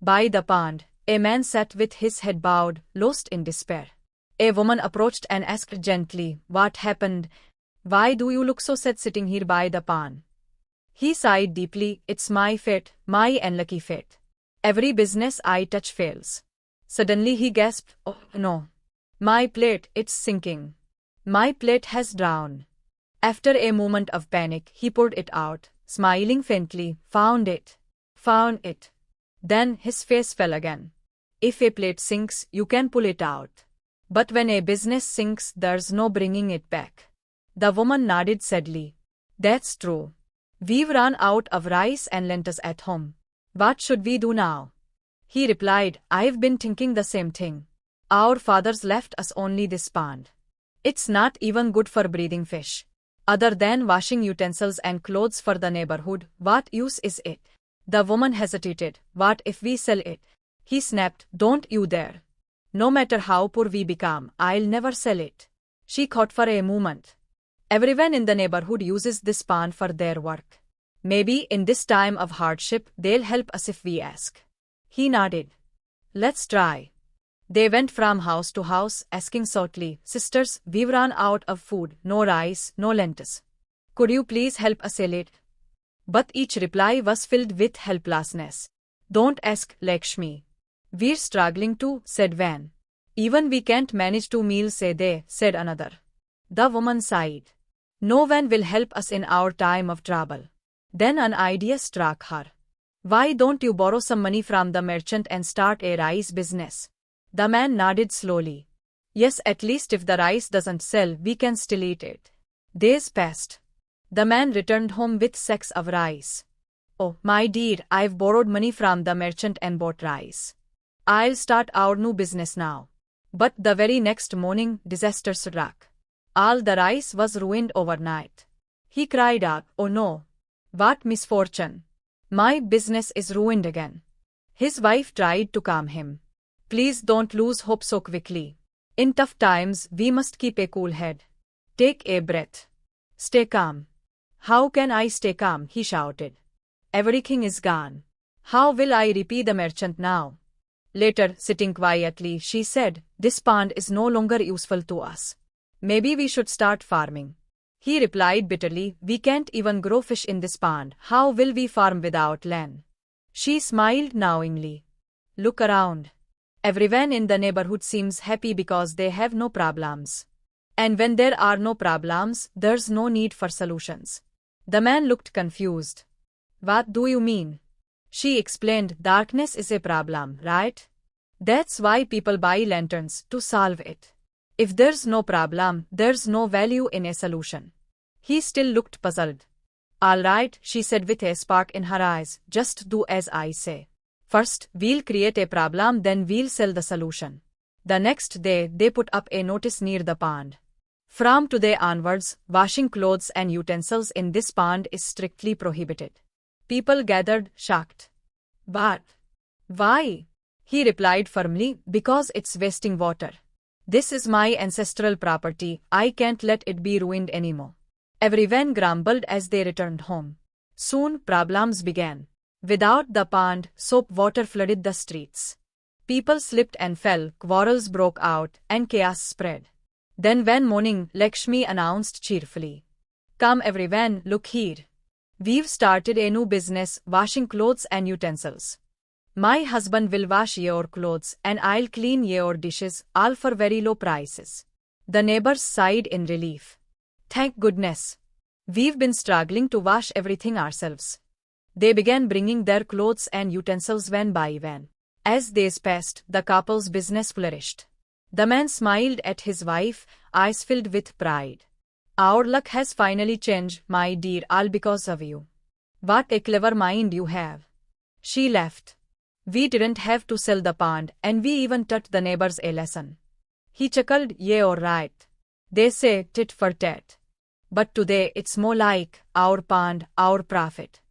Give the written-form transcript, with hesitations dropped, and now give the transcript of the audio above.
By the pond, a man sat with his head bowed, lost in despair. A woman approached and asked gently, "What happened? Why do you look so sad sitting here by the pond?" He sighed deeply. "It's my fate, my unlucky fate. Every business I touch fails." Suddenly he gasped, "Oh no. My plate, it's sinking. My plate has drowned." After a moment of panic, he pulled it out, smiling faintly. "Found it. Found it." Then his face fell again. "If a plate sinks, you can pull it out. But when a business sinks, there's no bringing it back." The woman nodded sadly. "That's true. We've run out of rice and lentils at home. What should we do now?" He replied, "I've been thinking the same thing. Our fathers left us only this pond. It's not even good for breeding fish. Other than washing utensils and clothes for the neighborhood, what use is it?" The woman hesitated. "What if we sell it?" He snapped, "Don't you dare. No matter how poor we become, I'll never sell it." She thought for a moment. "Everyone in the neighborhood uses this pond for their work. Maybe in this time of hardship, they'll help us if we ask." He nodded. "Let's try." They went from house to house, asking softly, "Sisters, we've run out of food, no rice, no lentils. Could you please help us sell it?" But each reply was filled with helplessness. "Don't ask, Lakshmi. We're struggling too," said one. "Even we can't manage 2 meals a day," said another. The woman sighed. "No one will help us in our time of trouble." Then an idea struck her. "Why don't you borrow some money from the merchant and start a rice business?" The man nodded slowly. "Yes, at least if the rice doesn't sell, we can still eat it." Days passed. The man returned home with sacks of rice. "Oh, my dear, I've borrowed money from the merchant and bought rice. I'll start our new business now." But the very next morning, disaster struck. All the rice was ruined overnight. He cried out, "Oh no! What misfortune! My business is ruined again." His wife tried to calm him. "Please don't lose hope so quickly. In tough times, we must keep a cool head. Take a breath. Stay calm." "How can I stay calm?" he shouted. "Everything is gone. How will I repay the merchant now?" Later, sitting quietly, she said, "This pond is no longer useful to us. Maybe we should start farming." He replied bitterly, "We can't even grow fish in this pond. How will we farm without land?" She smiled knowingly. "Look around. Everyone in the neighborhood seems happy because they have no problems. And when there are no problems, there's no need for solutions." The man looked confused. "What do you mean?" She explained, "Darkness is a problem, right? That's why people buy lanterns, to solve it. If there's no problem, there's no value in a solution." He still looked puzzled. "All right," she said with a spark in her eyes, "just do as I say. First, we'll create a problem, then we'll sell the solution." The next day, they put up a notice near the pond. "From today onwards, washing clothes and utensils in this pond is strictly prohibited." People gathered, shocked. "But why?" He replied firmly, "Because it's wasting water. This is my ancestral property, I can't let it be ruined anymore." Everyone grumbled as they returned home. Soon, problems began. Without the pond, soap water flooded the streets. People slipped and fell, quarrels broke out, and chaos spread. Then one morning, Lakshmi announced cheerfully, "Come everyone, look here. We've started a new business, washing clothes and utensils. My husband will wash your clothes and I'll clean your dishes, all for very low prices." The neighbors sighed in relief. "Thank goodness. We've been struggling to wash everything ourselves." They began bringing their clothes and utensils one by one. As days passed, the couple's business flourished. The man smiled at his wife, eyes filled with pride. "Our luck has finally changed, my dear, all because of you. What a clever mind you have." She laughed. "We didn't have to sell the pond, and we even taught the neighbors a lesson." He chuckled, "You're right. They say tit for tat. But today it's more like our pond, our profit."